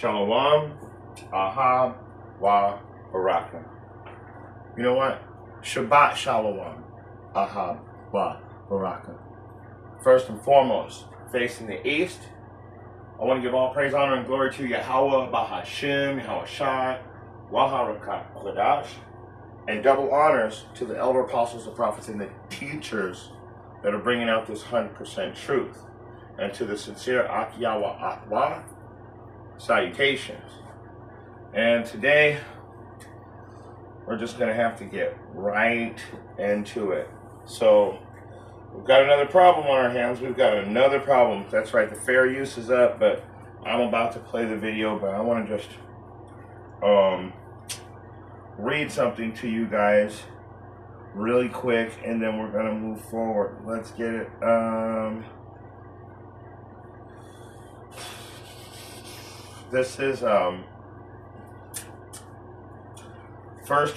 Shalom, Ahab, Wa, Baraka. You know what? Shabbat Shalom, Ahab, Wa, Baraka. First and foremost, facing the east, I want to give all praise, honor, and glory to Yahweh, Bahashem, Yahweh Shai, Waharakat Kodash, and double honors to the elder apostles, the prophets, and the teachers that are bringing out this 100% truth. And to the sincere Akiyawa Akwa, salutations. And today, we're just going to have to get right into it. So, we've got another problem on our hands. We've got another problem. That's right, the fair use is up, but I'm about to play the video, but I want to just read something to you guys really quick, and then we're going to move forward. Let's get it. This is 1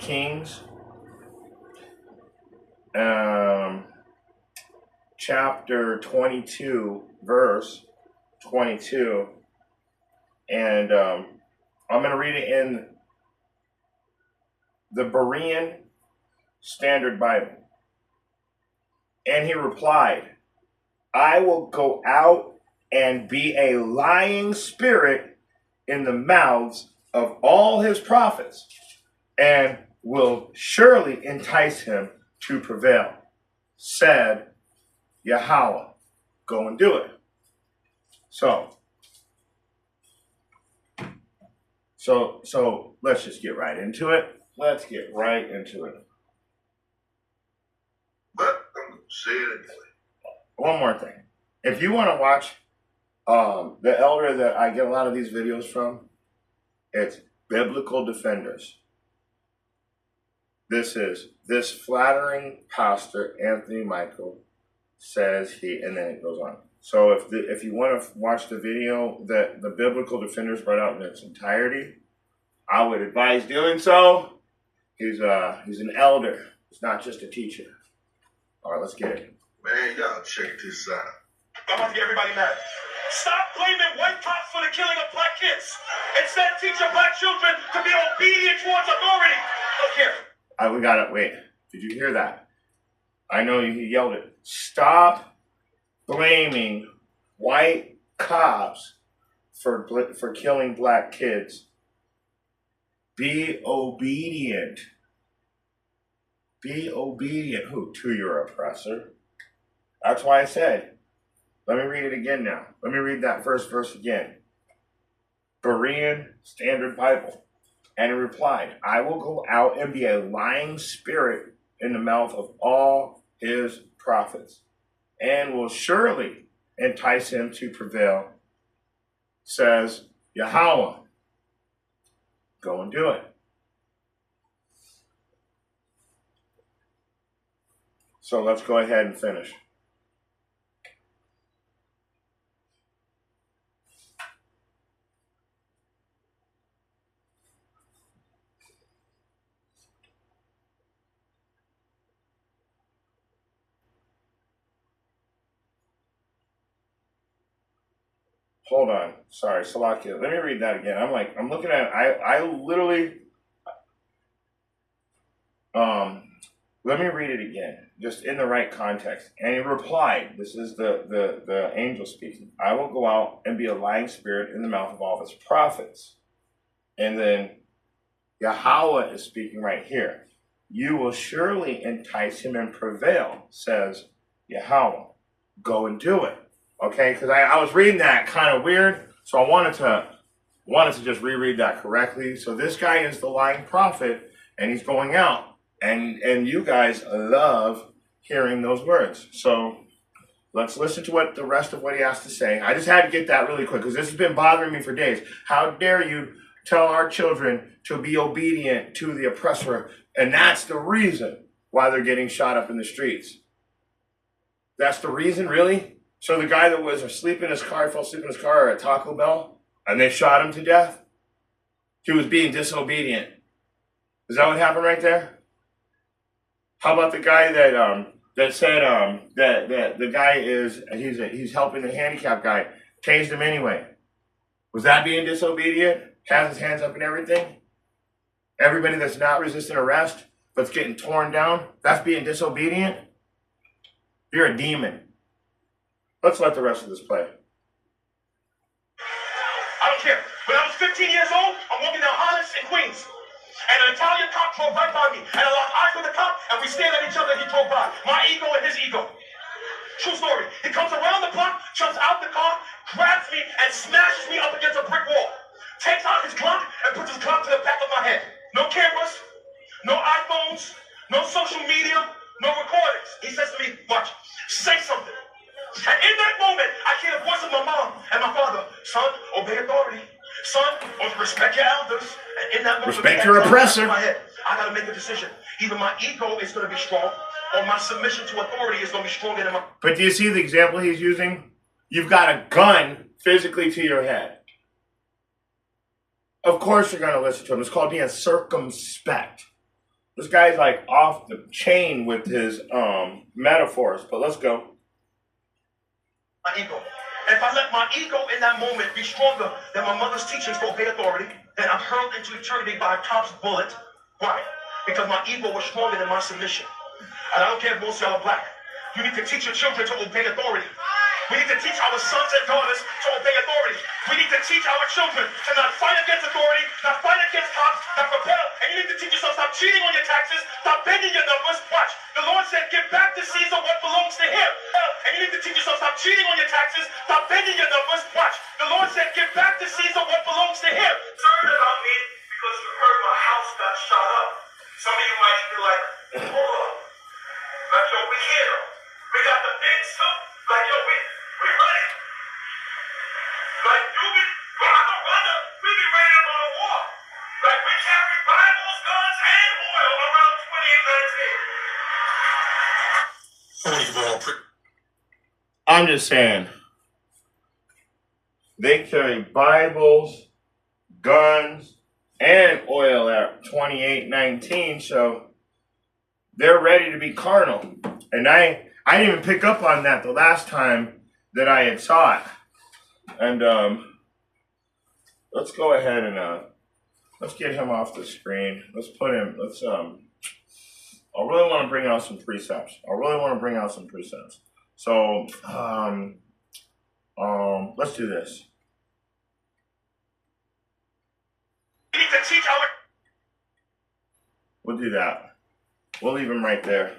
Kings chapter 22, verse 22, and I'm going to read it in the Berean Standard Bible. And he replied, I will go out and be a lying spirit in the mouths of all his prophets, and will surely entice him to prevail, said Yahweh. Go and do it. So let's just get right into it. Let's get right into it. But I'm going to say it anyway. One more thing. If you want to watch the elder that I get a lot of these videos from, it's Biblical Defenders. This flattering pastor, Anthony Michael, says he, and then it goes on. So if you want to watch the video that the Biblical Defenders brought out in its entirety, I would advise doing so. He's an elder. He's not just a teacher. All right, let's get it. Man, y'all check this out. I'm about to get everybody mad. Stop blaming white cops for the killing of black kids. Instead, teach your black children to be obedient towards authority. Look here. We got it. Wait, did you hear that? I know he yelled it. Stop blaming white cops for killing black kids. Be obedient. Be obedient. Who? To your oppressor. That's why I said, let me read it again now. Let me read that first verse again. Berean Standard Bible. And he replied, I will go out and be a lying spirit in the mouth of all his prophets, and will surely entice him to prevail, says Yahweh. Go and do it. So let's go ahead and finish. Hold on. Sorry, Salakia. Let me read that again. I'm looking at it. I literally, let me read it again, just in the right context. And he replied, this is the angel speaking, I will go out and be a lying spirit in the mouth of all his prophets. And then Yahweh is speaking right here. You will surely entice him and prevail, says Yahweh. Go and do it. Okay, because I was reading that kind of weird, so I wanted to just reread that correctly. So this guy is the lying prophet, and he's going out, and you guys love hearing those words. So let's listen to what the rest of what he has to say. I just had to get that really quick because this has been bothering me for days. How dare you tell our children to be obedient to the oppressor, and that's the reason why they're getting shot up in the streets. That's the reason, really? So the guy that was asleep in his car, fell asleep in his car at Taco Bell, and they shot him to death? He was being disobedient. Is that what happened right there? How about the guy that said that the guy he's helping the handicapped guy, tased him anyway? Was that being disobedient? Has his hands up and everything? Everybody that's not resisting arrest, but's getting torn down, that's being disobedient? You're a demon. Let's let the rest of this play. I don't care. When I was 15 years old, I'm walking down Hollis in Queens. And an Italian cop drove right by me. And I locked eyes with the cop, and we stared at each other, and he drove by. My ego and his ego. True story. He comes around the block, jumps out the car, grabs me, and smashes me up against a brick wall. Takes out his Glock and puts his Glock to the back of my head. No cameras, no iPhones, no social media, no recordings. He says to me, watch, say something. And in that moment, I hear the voice of my mom and my father. Son, obey authority. Son, respect your elders. And in that moment, respect your oppressor. My head, I got to make a decision. Either my ego is going to be strong, or my submission to authority is going to be stronger than my... But do you see the example he's using? You've got a gun physically to your head. Of course you're going to listen to him. It's called being circumspect. This guy's like off the chain with his metaphors, but let's go. My ego. And if I let my ego in that moment be stronger than my mother's teachings to obey authority, then I'm hurled into eternity by a cop's bullet. Why? Because my ego was stronger than my submission. And I don't care if most of y'all are black. You need to teach your children to obey authority. We need to teach our sons and daughters to obey authority. We need to teach our children to not fight against authority, not fight against cops, not rebel. And you need to teach yourself, stop cheating on your taxes, stop bending your numbers. Watch, the Lord said, give back to Caesar what belongs to him. And you need to teach yourself, stop cheating on your taxes, stop bending your numbers. Watch, the Lord said, give back to Caesar what belongs to him. Concerned about me because you heard my house got shot up. Some of you might be like, hold on. Like, yo, we here. We got the big stuff. Like, yo, we ready. Like, you be, I'm a runner. We be ready to go to war. Like, we carry Bibles, guns, and oil around 2019. I'm just saying. They carry Bibles, guns, and oil at 28:19, so they're ready to be carnal. And I didn't even pick up on that the last time that I had saw it. And let's go ahead and let's get him off the screen. Let's put him. I really want to bring out some precepts. So let's do this. We'll do that. We'll leave him right there.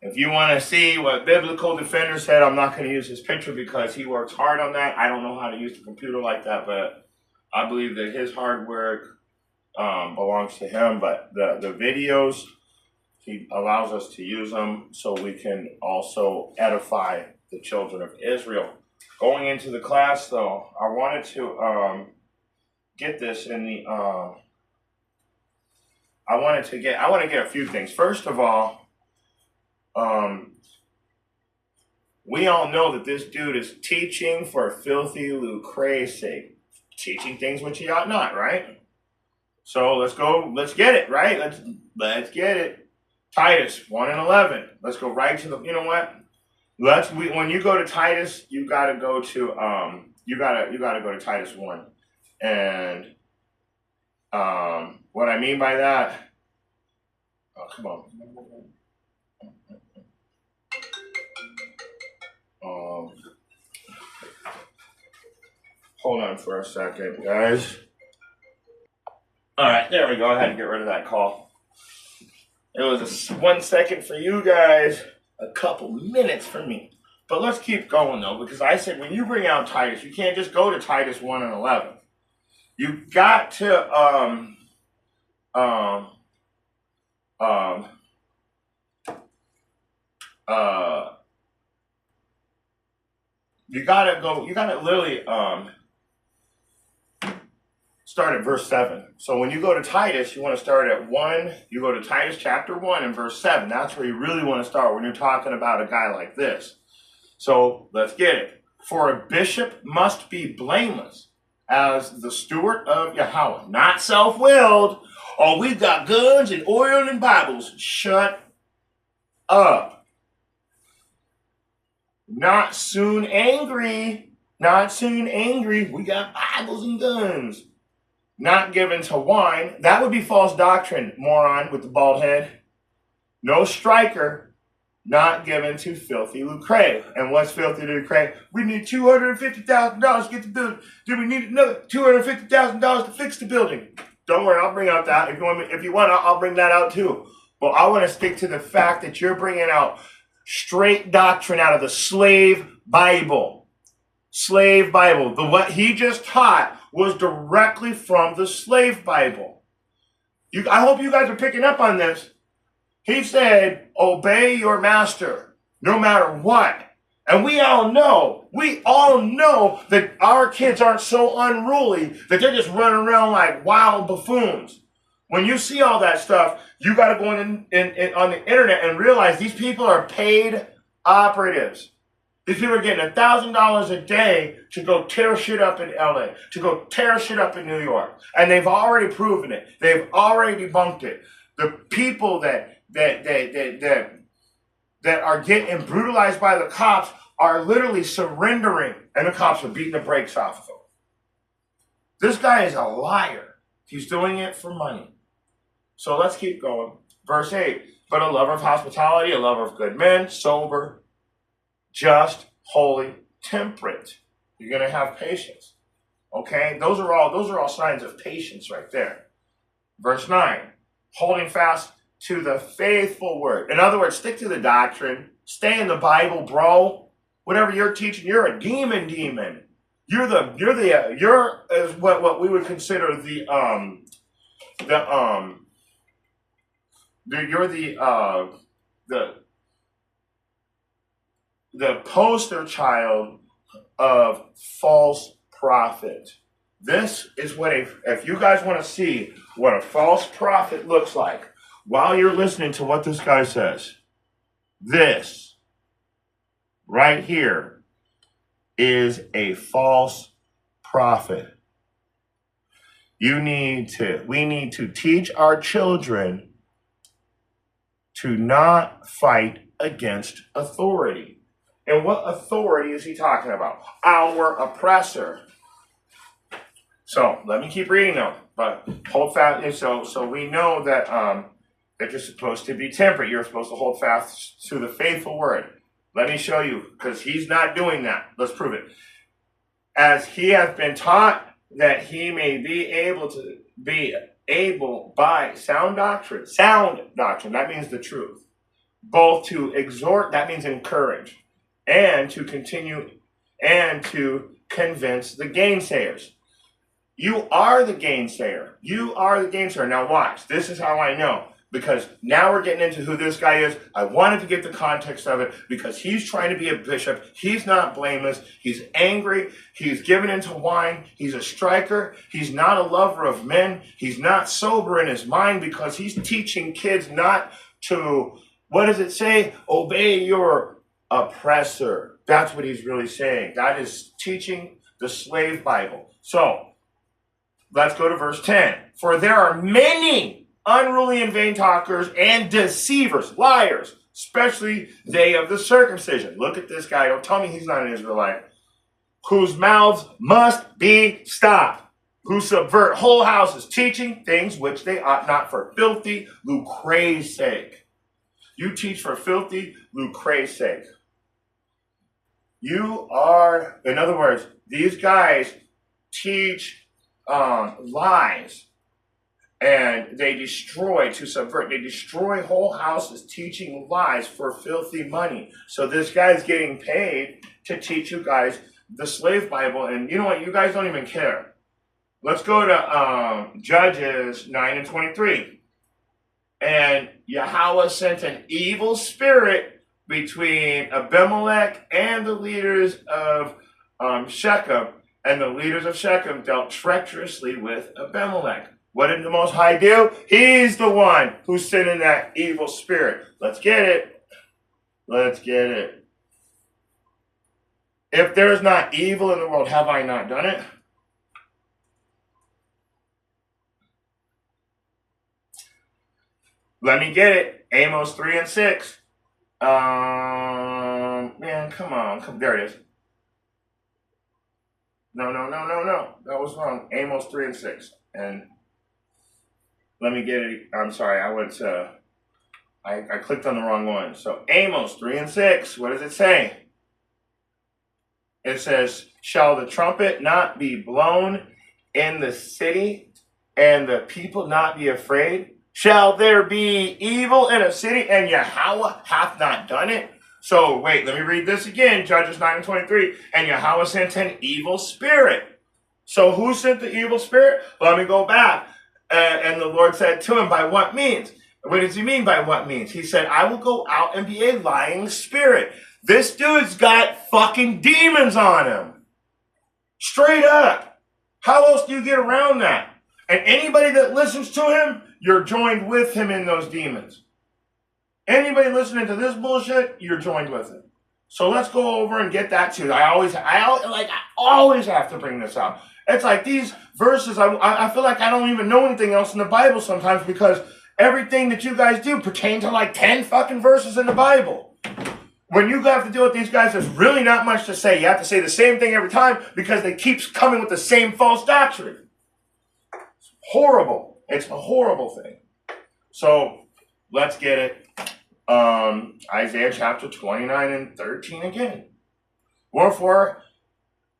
If you want to see what Biblical Defender said, I'm not going to use his picture because he works hard on that. I don't know how to use the computer like that, but I believe that his hard work belongs to him. But the videos, he allows us to use them so we can also edify the children of Israel. Going into the class, though, I wanted to get this in the... I want to get a few things. First of all, we all know that this dude is teaching for filthy lucre's sake, teaching things which he ought not, right? So let's get it, right? Let's get it. Titus 1:11. Let's go right to the. You know what? When you go to Titus, you gotta go to you gotta go to Titus 1, and what I mean by that. Oh, come on. Hold on for a second, guys. All right, there we go. I had to get rid of that call. It was 1 second for you guys, a couple minutes for me. But let's keep going, though, because I said when you bring out Titus, you can't just go to Titus 1:11. You got to you gotta literally start at verse 7. So when you go to Titus, you want to start at 1. You go to Titus chapter 1 and verse 7. That's where you really want to start when you're talking about a guy like this. So let's get it. For a bishop must be blameless as the steward of Yahweh, not self-willed. Oh, we've got guns and oil and Bibles. Shut up. Not soon angry, Not soon angry. We got Bibles and guns. Not given to wine. That would be false doctrine, moron with the bald head. No striker. Not given to filthy lucre. And what's filthy lucre? We need $250,000 to get the building. Do we need another $250,000 to fix the building? Don't worry, I'll bring out that. If you want, I'll bring that out too. But I want to stick to the fact that you're bringing out straight doctrine out of the slave Bible. Slave Bible. What he just taught was directly from the slave Bible. I hope you guys are picking up on this. He said, obey your master, no matter what. And we all know that our kids aren't so unruly that they're just running around like wild buffoons. When you see all that stuff, you got to go on the internet and realize these people are paid operatives. These people are getting $1,000 a day to go tear shit up in LA, to go tear shit up in New York. And they've already proven it. They've already debunked it. The people that are getting brutalized by the cops are literally surrendering, and the cops are beating the brakes off of them. This guy is a liar. He's doing it for money. So let's keep going. Verse 8, but a lover of hospitality, a lover of good men, sober, just, holy, temperate. You're going to have patience. Okay? Those are all signs of patience right there. Verse 9, holding fast to the faithful word. In other words, stick to the doctrine. Stay in the Bible, bro. Whatever you're teaching, you're a demon. You're what we would consider the poster child of false prophet. This is what if you guys want to see what a false prophet looks like while you're listening to what this guy says, this right here is a false prophet. We need to teach our children to not fight against authority. And what authority is he talking about? Our oppressor. So let me keep reading now, but hold fast. So we know that that you're supposed to be temperate. You're supposed to hold fast to the faithful word. Let me show you, because he's not doing that. Let's prove it. As he hath been taught, that he may be able by sound doctrine, that means the truth, both to exhort, that means encourage, and to continue, and to convince the gainsayers. You are the gainsayer. You are the gainsayer. Now watch. This is how I know. Because now we're getting into who this guy is. I wanted to get the context of it because he's trying to be a bishop. He's not blameless. He's angry. He's given into wine. He's a striker. He's not a lover of men. He's not sober in his mind because he's teaching kids not to, what does it say? Obey your oppressor. That's what he's really saying. That is teaching the slave Bible. So let's go to verse 10. For there are many unruly and vain talkers and deceivers, liars, especially they of the circumcision. Look at this guy. Don't tell me he's not an Israelite. Whose mouths must be stopped. Who subvert whole houses, teaching things which they ought not, for filthy lucre's sake. You teach for filthy lucre's sake. You are, in other words, these guys teach lies. And they destroy, to subvert, they destroy whole houses teaching lies for filthy money. So this guy's getting paid to teach you guys the slave Bible. And you know what? You guys don't even care. Let's go to Judges 9 and 23. And Yahweh sent an evil spirit between Abimelech and the leaders of Shechem. And the leaders of Shechem dealt treacherously with Abimelech. What did the Most High do? He's the one who's sending that evil spirit. Let's get it. Let's get it. If there is not evil in the world, have I not done it? Let me get it. Amos 3 and 6. Man, come on. There it is. No. That was wrong. Amos 3 and 6. And let me get it. I'm sorry. I clicked on the wrong one. So Amos 3 and 6. What does it say? It says, shall the trumpet not be blown in the city and the people not be afraid? Shall there be evil in a city and Yahweh hath not done it? So wait, let me read this again. Judges 9 and 23. And Yahweh sent an evil spirit. So who sent the evil spirit? Let me go back. And the Lord said to him, by what means? What does he mean by what means? He said, I will go out and be a lying spirit. This dude's got fucking demons on him. Straight up. How else do you get around that? And anybody that listens to him, you're joined with him in those demons. Anybody listening to this bullshit, you're joined with him. So let's go over and get that too. I always have to bring this out. It's like these verses, I feel like I don't even know anything else in the Bible sometimes because everything that you guys do pertains to like 10 fucking verses in the Bible. When you have to deal with these guys, there's really not much to say. You have to say the same thing every time because they keep coming with the same false doctrine. It's horrible. It's a horrible thing. So let's get it. Isaiah chapter 29 and 13 again. Wherefore,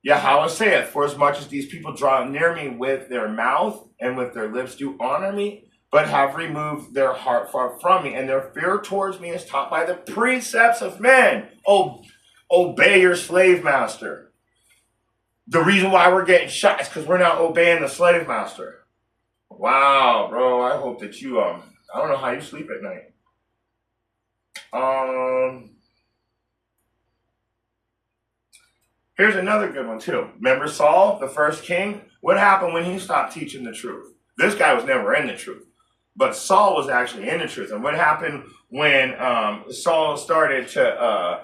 Yahweh saith, for as much as these people draw near me with their mouth and with their lips do honor me, but have removed their heart far from me, and their fear towards me is taught by the precepts of men. Obey your slave master. The reason why we're getting shot is because we're not obeying the slave master. Wow, bro, I hope that you, I don't know how you sleep at night. Here's another good one too. Remember Saul, the first king? What happened when he stopped teaching the truth? This guy was never in the truth. But Saul was actually in the truth. And what happened when Saul started to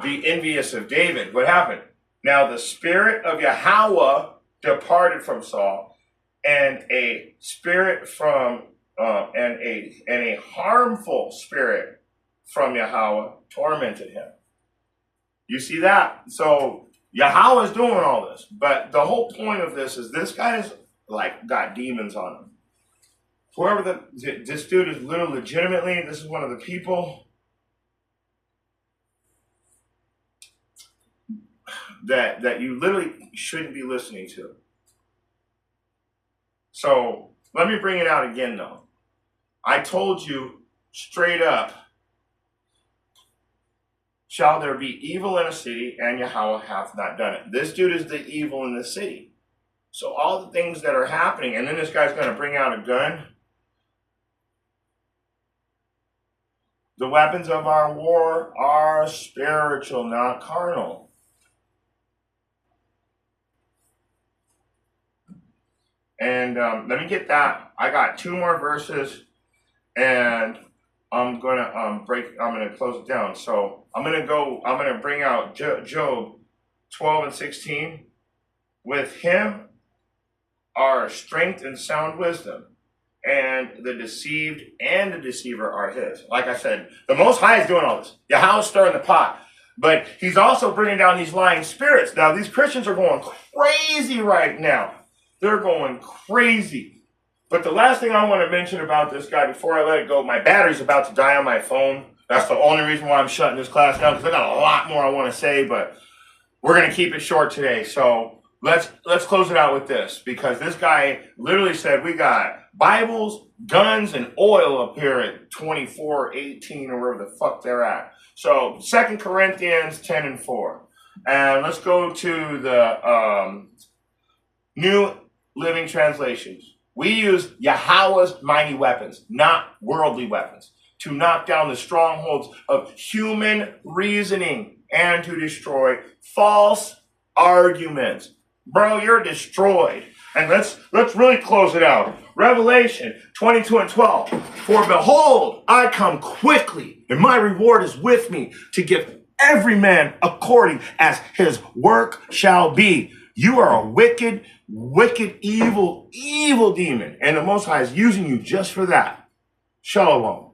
be envious of David? What happened? Now the spirit of Yahweh departed from Saul, and a spirit from and a harmful spirit from Yahweh tormented him. You see that? So Yahweh is doing all this, but the whole point of this is this guy's like got demons on him. Whoever this dude is literally legitimately, this is one of the people that you literally shouldn't be listening to. So let me bring it out again though. I told you straight up, shall there be evil in a city and Yahweh hath not done it. This dude is the evil in the city. So all the things that are happening, and then this guy's going to bring out a gun. The weapons of our war are spiritual, not carnal. And let me get that. I got 2 more verses, and I'm gonna close it down. So I'm gonna bring out Job 12 and 16. With him are strength and sound wisdom, and the deceived and the deceiver are his. Like I said, the Most High is doing all this. Yahweh's stirring the pot. But he's also bringing down these lying spirits. Now, these Christians are going crazy right now. They're going crazy. But the last thing I want to mention about this guy before I let it go, my battery's about to die on my phone. That's the only reason why I'm shutting this class down, because I got a lot more I want to say, but we're going to keep it short today. So let's close it out with this, because this guy literally said we got Bibles, guns, and oil up here at 24:18 or wherever the fuck they're at. So 2 Corinthians 10 and 4. And let's go to the New Living Translations. We use Yahweh's mighty weapons, not worldly weapons, to knock down the strongholds of human reasoning and to destroy false arguments. Bro, you're destroyed. And let's really close it out. Revelation 22 and 12. For behold, I come quickly, and my reward is with me to give every man according as his work shall be. You are a wicked, evil demon, and the Most High is using you just for that. Shalom.